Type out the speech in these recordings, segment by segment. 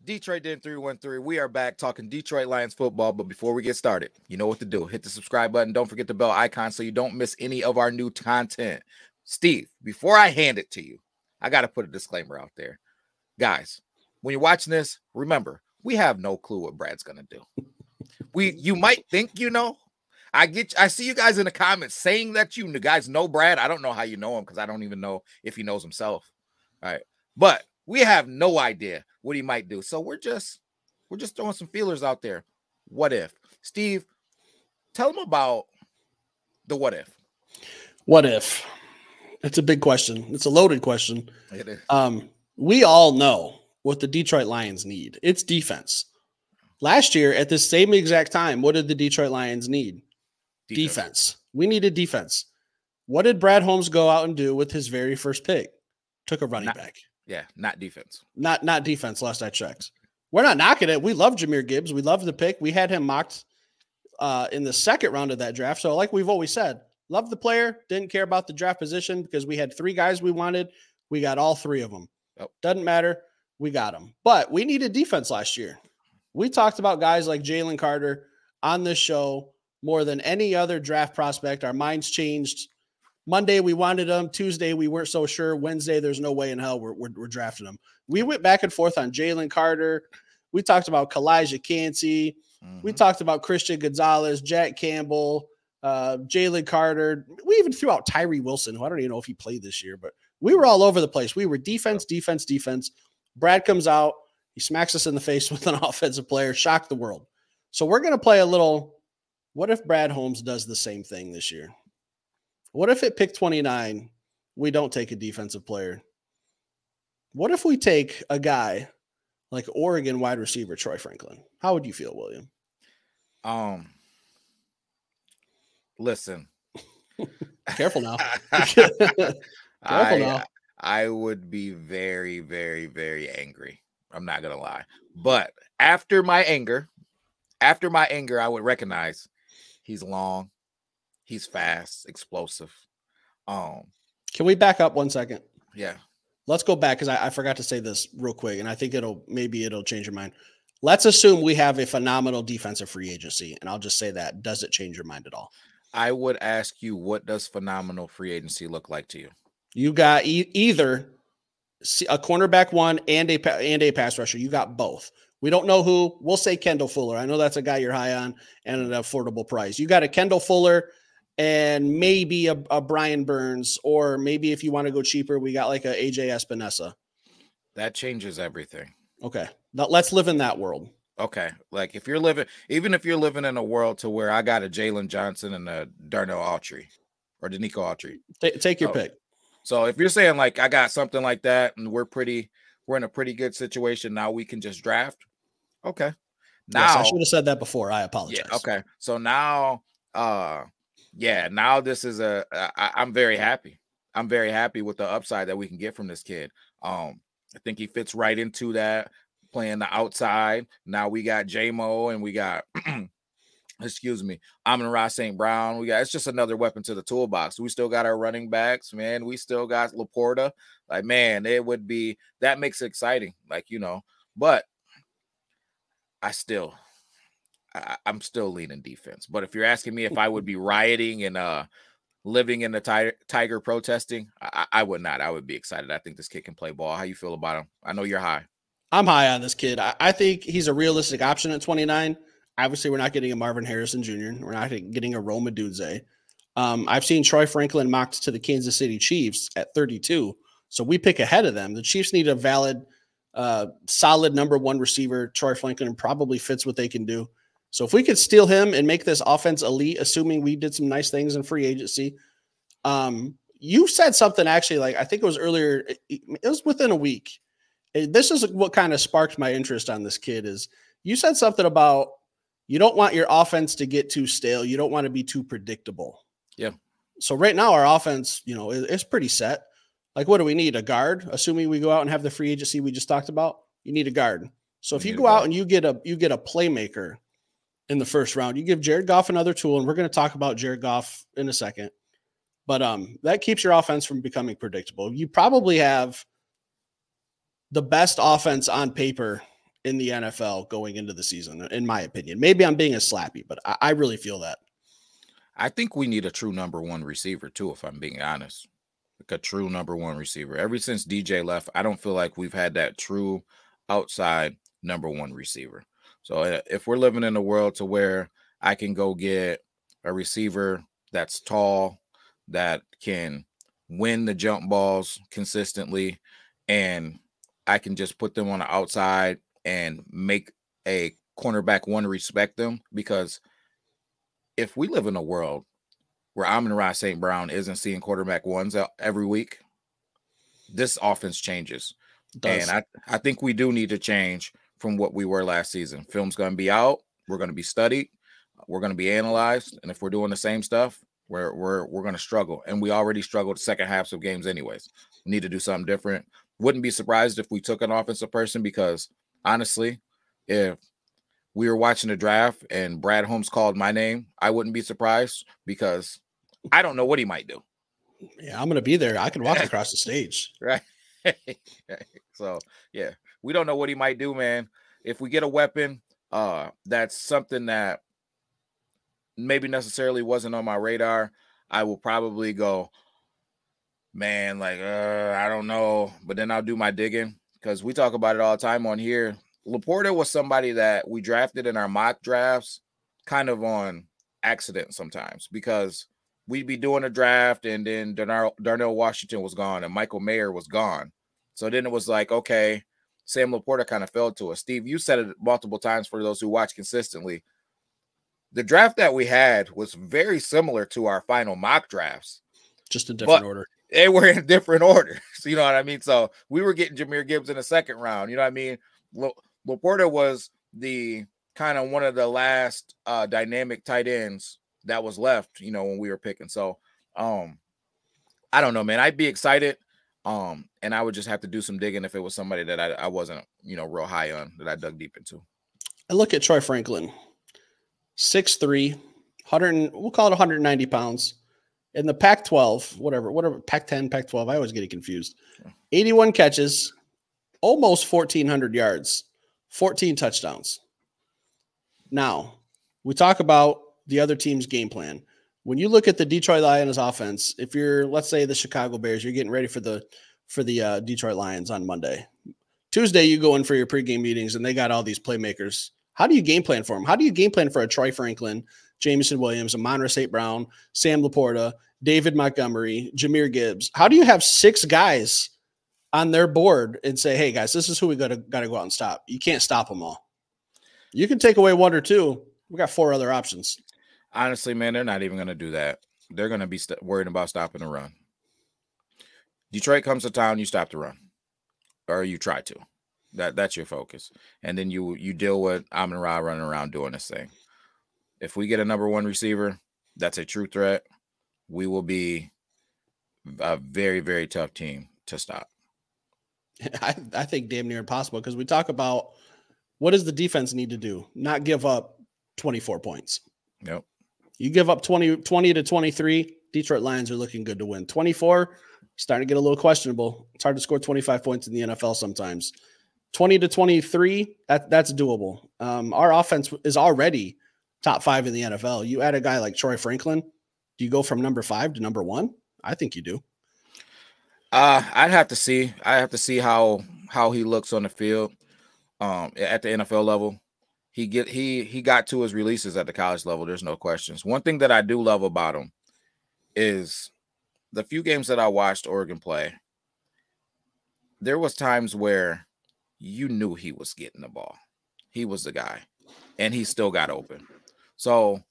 Detroit Den 313. We are back talking Detroit Lions football. But before we get started, you know what to do. Hit the subscribe button. Don't forget the bell icon so you don't miss any of our new content. Steve, before I hand it to you, I got to put a disclaimer out there. Guys, when you're watching this, remember, we have no clue what Brad's going to do. You might think you know. I see you guys in the comments saying that you guys know Brad. I don't know how you know him because I don't even know if he knows himself. All right. But we have no idea what he might do. So we're just throwing some feelers out there. What if? Steve, tell him about the what if. What if? It's a big question. It's a loaded question. It is. We all know what the Detroit Lions need. It's defense. Last year, at the same exact time, what did the Detroit Lions need? Defense. We needed defense. What did Brad Holmes go out and do with his very first pick? Took a running back. Yeah, not defense. Not defense, last I checked. We're not knocking it. We love Jahmyr Gibbs. We love the pick. We had him mocked in the second round of that draft. So like we've always said, love the player. Didn't care about the draft position because we had 3 guys we wanted. We got all 3 of them. Yep. Doesn't matter. We got them. But we needed defense last year. We talked about guys like Jalen Carter on this show more than any other draft prospect. Our minds changed. Monday, we wanted them. Tuesday, we weren't so sure. Wednesday, there's no way in hell we're drafting them. We went back and forth on Jalen Carter. We talked about Kalijah Kancey. Mm-hmm. We talked about Christian Gonzalez, Jack Campbell, Jalen Carter. We even threw out Tyree Wilson, who I don't even know if he played this year, but we were all over the place. We were defense. Brad comes out. He smacks us in the face with an offensive player, shocked the world. So we're going to play a little, what if Brad Holmes does the same thing this year? What if at pick 29, we don't take a defensive player? What if we take a guy like Oregon wide receiver Troy Franklin? How would you feel, William? Listen. Careful now. I would be very, very, very angry. I'm not going to lie. But after my anger, I would recognize he's long, he's fast, explosive. Can we back up 1 second? Yeah. Let's go back because I forgot to say this real quick, and I think it'll change your mind. Let's assume we have a phenomenal defensive free agency, and I'll just say that. Does it change your mind at all? I would ask you, what does phenomenal free agency look like to you? You got either a cornerback 1 and a pass rusher. You got both. We don't know who. We'll say Kendall Fuller. I know that's a guy you're high on and an affordable price. You got a Kendall Fuller and maybe a Brian Burns, or maybe if you want to go cheaper, we got like a AJ Espinosa. That changes everything. Okay. Now let's live in that world. Okay. Like even if you're living in a world to where I got a Jalen Johnson and a Darnell Autry or Danico Autry. Take your pick. So if you're saying like I got something like that and we're in a pretty good situation, now we can just draft. Okay. Now yes, I should have said that before. I apologize. Yeah, okay. So now now this is I'm very happy. I'm very happy with the upside that we can get from this kid. I think he fits right into that, playing the outside. Now we got J-Mo and we got Amon-Ra St. Brown. It's just another weapon to the toolbox. We still got our running backs, man. We still got Laporta. Like, man, that makes it exciting. Like, but I'm still leaning defense. But if you're asking me if I would be rioting and living in the tiger protesting, I would not. I would be excited. I think this kid can play ball. How you feel about him? I know you're high. I'm high on this kid. I think he's a realistic option at 29. Obviously, we're not getting a Marvin Harrison Jr. We're not getting a Rome Odunze. I've seen Troy Franklin mocked to the Kansas City Chiefs at 32. So we pick ahead of them. The Chiefs need a valid, solid number 1 receiver. Troy Franklin probably fits what they can do. So if we could steal him and make this offense elite, assuming we did some nice things in free agency, you said something actually, like I think it was earlier. It was within a week. This is what kind of sparked my interest on this kid. Is you said something about you don't want your offense to get too stale. You don't want to be too predictable. Yeah. So right now our offense, it's pretty set. Like, what do we need? A guard? Assuming we go out and have the free agency we just talked about, you need a guard. So if you go out and you get a playmaker in the first round, you give Jared Goff another tool, and we're going to talk about Jared Goff in a second. But that keeps your offense from becoming predictable. You probably have the best offense on paper in the NFL going into the season, in my opinion. Maybe I'm being a slappy, but I really feel that. I think we need a true number one receiver too, if I'm being honest. Like a true number one receiver. Ever since DJ left, I don't feel like we've had that true outside number one receiver. So if we're living in a world to where I can go get a receiver that's tall, that can win the jump balls consistently, and I can just put them on the outside and make a cornerback one respect them, because if we live in a world where Amon-Ra St. Brown isn't seeing quarterback ones every week, this offense changes. And I think we do need to change from what we were last season. Film's going to be out. We're going to be studied. We're going to be analyzed. And if we're doing the same stuff, we're going to struggle. And we already struggled the second halves of games anyways. We need to do something different. Wouldn't be surprised if we took an offensive person, because honestly, if we were watching the draft and Brad Holmes called my name, I wouldn't be surprised, because I don't know what he might do. Yeah, I'm going to be there. I can walk across the stage. Right. So, yeah, we don't know what he might do, man. If we get a weapon, that's something that maybe necessarily wasn't on my radar, I will probably go, man, like, I don't know. But then I'll do my digging, because we talk about it all the time on here. Laporta was somebody that we drafted in our mock drafts kind of on accident sometimes, because we'd be doing a draft and then Darnell Washington was gone and Michael Mayer was gone. So then it was like, okay, Sam Laporta kind of fell to us. Steve, you said it multiple times for those who watch consistently. The draft that we had was very similar to our final mock drafts. Just in different order. They were in different orders. You know what I mean? So we were getting Jahmyr Gibbs in the second round. You know what I mean? Laporta was the kind of one of the last dynamic tight ends that was left, you know, when we were picking. So I don't know, man. I'd be excited. And I would just have to do some digging if it was somebody that I wasn't, you know, real high on, that I dug deep into. I look at Troy Franklin, 6'3", we'll call it 190 pounds. In the Pac-12, whatever, Pac-10, Pac-12, I always get it confused. 81 catches, almost 1,400 yards, 14 touchdowns. Now, we talk about the other team's game plan. When you look at the Detroit Lions offense, if you're, let's say, the Chicago Bears, you're getting ready for the Detroit Lions on Monday. Tuesday, you go in for your pregame meetings, and they got all these playmakers. How do you game plan for them? How do you game plan for a Troy Franklin, Jameson Williams, Amon-Ra St. Brown, Sam Laporta, David Montgomery, Jahmyr Gibbs? How do you have 6 guys on their board and say, hey, guys, this is who we got to go out and stop? You can't stop them all. You can take away 1 or 2. We got 4 other options. Honestly, man, they're not even going to do that. They're going to be worried about stopping the run. Detroit comes to town, you stop the run, or you try to. That's your focus. And then you deal with Amon-Ra running around doing this thing. If we get a number one receiver that's a true threat, we will be a very, very tough team to stop. I think damn near impossible, because we talk about what does the defense need to do? Not give up 24 points. Nope. You give up 20 to 23, Detroit Lions are looking good to win. 24, starting to get a little questionable. It's hard to score 25 points in the NFL sometimes. 20 to 23, that's doable. Our offense is already top 5 in the NFL. You add a guy like Troy Franklin, do you go from number 5 to number 1? I think you do. I'd have to see. I have to see how he looks on the field at the NFL level. He got to his releases at the college level. There's no questions. One thing that I do love about him is the few games that I watched Oregon play, there was times where you knew he was getting the ball. He was the guy, and he still got open. So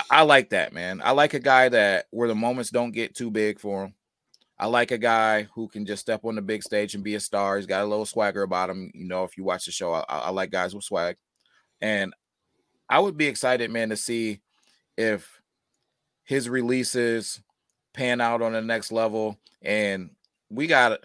I like that, man. I like a guy that where the moments don't get too big for him. I like a guy who can just step on the big stage and be a star. He's got a little swagger about him. You know, if you watch the show, I like guys with swag. And I would be excited, man, to see if his releases pan out on the next level. And we got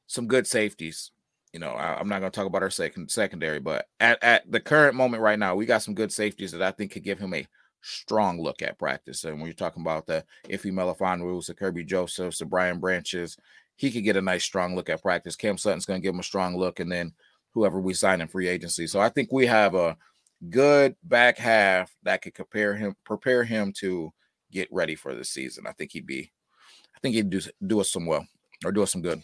some good safeties. You know, I'm not going to talk about our secondary, but at the current moment right now, we got some good safeties that I think could give him a strong look at practice. And when you're talking about the Ife Melifonwu, the Kirby Josephs, the Brian Branches, he could get a nice strong look at practice. Cam Sutton's going to give him a strong look. And then whoever we sign in free agency. So I think we have a good back half that could prepare him to get ready for the season. I think he'd do us some well, or do us some good.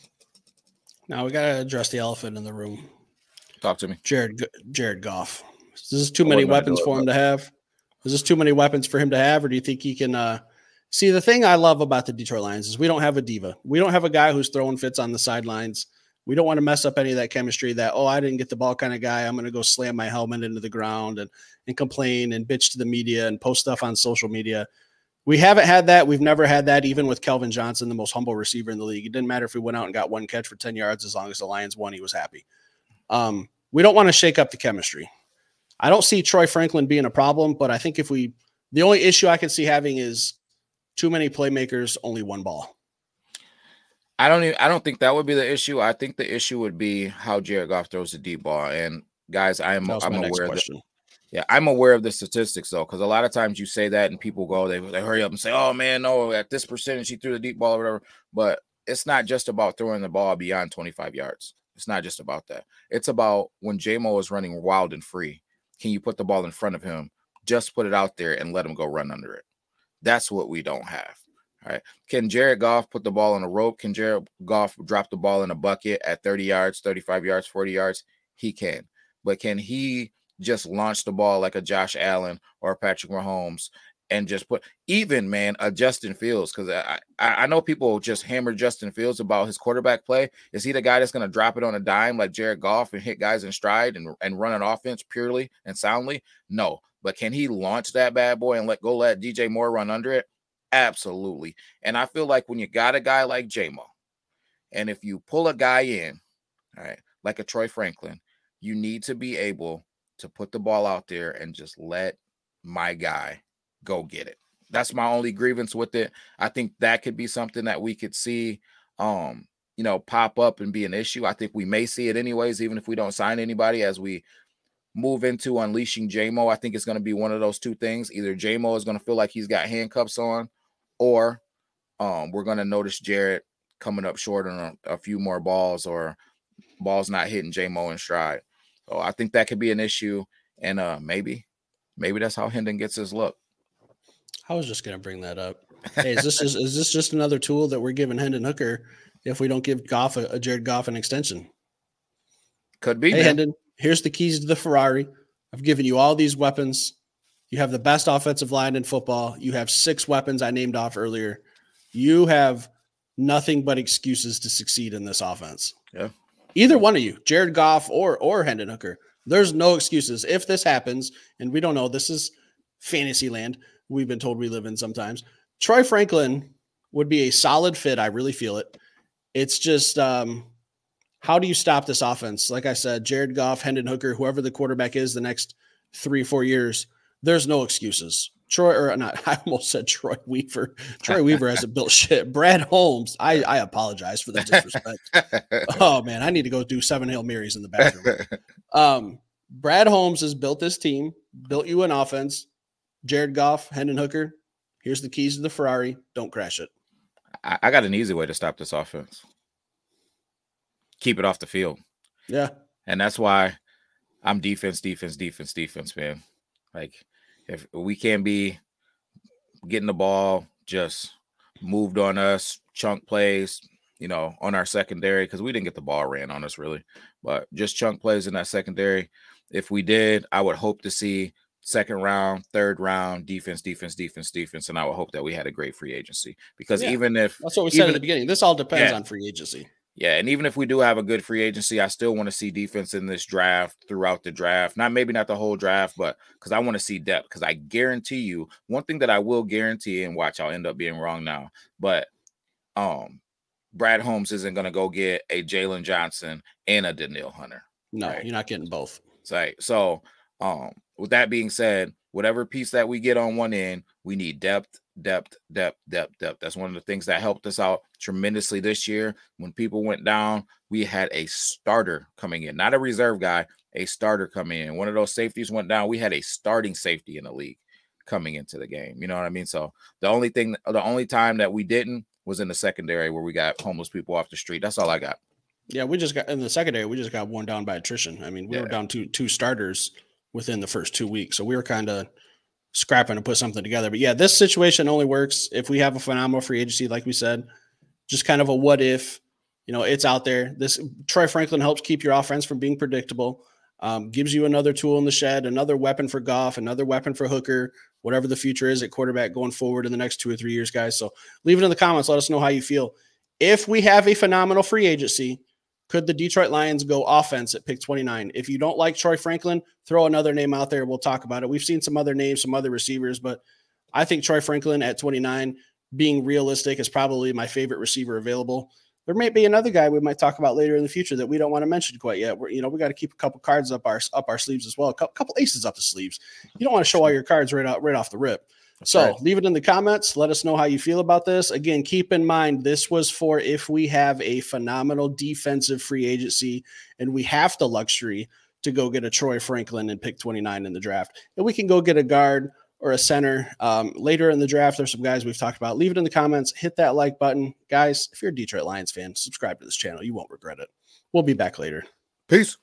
Now we gotta address the elephant in the room. Talk to me. Jared Goff. Is this too many weapons for him to have? Is this too many weapons for him to have, or do you think he can see? The thing I love about the Detroit Lions is we don't have a diva. We don't have a guy who's throwing fits on the sidelines. We don't want to mess up any of that chemistry that, oh, I didn't get the ball kind of guy. I'm going to go slam my helmet into the ground and complain and bitch to the media and post stuff on social media. We haven't had that. We've never had that, even with Kelvin Johnson, the most humble receiver in the league. It didn't matter if we went out and got one catch for 10 yards. As long as the Lions won, he was happy. We don't want to shake up the chemistry. I don't see Troy Franklin being a problem, but I think the only issue I can see having is too many playmakers, only one ball. I don't think that would be the issue. I think the issue would be how Jared Goff throws the deep ball. And guys, I'm aware of that. Yeah, I'm aware of the statistics though, because a lot of times you say that and people go, they hurry up and say, oh man, no, at this percentage he threw the deep ball or whatever. But it's not just about throwing the ball beyond 25 yards. It's not just about that. It's about when J-Mo is running wild and free, can you put the ball in front of him, just put it out there and let him go run under it? That's what we don't have. All right. Can Jared Goff put the ball on a rope? Can Jared Goff drop the ball in a bucket at 30 yards, 35 yards, 40 yards? He can. But can he just launch the ball like a Josh Allen or a Patrick Mahomes and just put even, man, a Justin Fields? Because I know people just hammer Justin Fields about his quarterback play. Is he the guy that's going to drop it on a dime like Jared Goff and hit guys in stride and run an offense purely and soundly? No. But can he launch that bad boy and let DJ Moore run under it? Absolutely. And I feel like when you got a guy like J-Mo, and if you pull a guy in, all right, like a Troy Franklin, you need to be able to put the ball out there and just let my guy go get it. That's my only grievance with it. I think that could be something that we could see, pop up and be an issue. I think we may see it anyways, even if we don't sign anybody as we move into unleashing J-Mo. I think it's going to be one of those two things. Either J-Mo is going to feel like he's got handcuffs on, or we're going to notice Jared coming up short on a few more balls, or balls not hitting J-Mo in stride. So I think that could be an issue. And maybe that's how Hendon gets his look. I was just going to bring that up. Hey, is this just another tool that we're giving Hendon Hooker if we don't give Goff Jared Goff an extension? Could be. Hey, Hendon, here's the keys to the Ferrari. I've given you all these weapons. You have the best offensive line in football. You have 6 weapons I named off earlier. You have nothing but excuses to succeed in this offense. Yeah. Either one of you, Jared Goff or Hendon Hooker. There's no excuses. If this happens, and we don't know, this is fantasy land we've been told we live in sometimes. Troy Franklin would be a solid fit. I really feel it. It's just how do you stop this offense? Like I said, Jared Goff, Hendon Hooker, whoever the quarterback is the next 3-4 years, there's no excuses. I almost said Troy Weaver. Troy Weaver hasn't built shit. Brad Holmes, I apologize for the disrespect. Oh, man, I need to go do 7 Hail Marys in the bathroom. Brad Holmes has built this team, built you an offense. Jared Goff, Hendon Hooker, here's the keys to the Ferrari. Don't crash it. I got an easy way to stop this offense. Keep it off the field. Yeah. And that's why I'm defense, man. Like, if we can't be getting the ball just moved on us, chunk plays, on our secondary, because we didn't get the ball ran on us really, but just chunk plays in that secondary. If we did, I would hope to see second round, third round defense. And I would hope that we had a great free agency, because even if that's what we said at the beginning, this all depends on free agency. Yeah, and even if we do have a good free agency, I still want to see defense in this draft, throughout the draft. Maybe not the whole draft, but because I want to see depth. Because I guarantee you, one thing that I will guarantee, and watch, I'll end up being wrong now, but Brad Holmes isn't going to go get a Jalen Johnson and a Danielle Hunter. No, right? You're not getting both. Right. So with that being said, whatever piece that we get on one end, we need depth. That's one of the things that helped us out tremendously this year. When people went down, we had a starter coming in, not a reserve guy, a starter coming in. One of those safeties went down. We had a starting safety in the league coming into the game. You know what I mean? So the only time that we didn't was in the secondary, where we got homeless people off the street. That's all I got. Yeah, we just got in the secondary. We just got worn down by attrition. I mean, we were down two starters within the first 2 weeks, so we were kind of scrapping to put something together. But yeah, this situation only works if we have a phenomenal free agency, like we said. Just kind of a what if, you know, it's out there. This Troy Franklin helps keep your offense from being predictable. Gives you another tool in the shed, another weapon for Goff, another weapon for Hooker, whatever the future is at quarterback going forward in the next 2 or 3 years, guys. So leave it in the comments. Let us know how you feel. If we have a phenomenal free agency, could the Detroit Lions go offense at pick 29? If you don't like Troy Franklin, throw another name out there. We'll talk about it. We've seen some other names, some other receivers, but I think Troy Franklin at 29, being realistic, is probably my favorite receiver available. There may be another guy we might talk about later in the future that we don't want to mention quite yet. We got to keep a couple cards up our sleeves as well. A couple aces up the sleeves. You don't want to show all your cards right off the rip. That's so right. Leave it in the comments. Let us know how you feel about this. Again, keep in mind, this was for if we have a phenomenal defensive free agency and we have the luxury to go get a Troy Franklin and pick 29 in the draft. And we can go get a guard or a center later in the draft. There's some guys we've talked about. Leave it in the comments. Hit that like button. Guys, if you're a Detroit Lions fan, subscribe to this channel. You won't regret it. We'll be back later. Peace.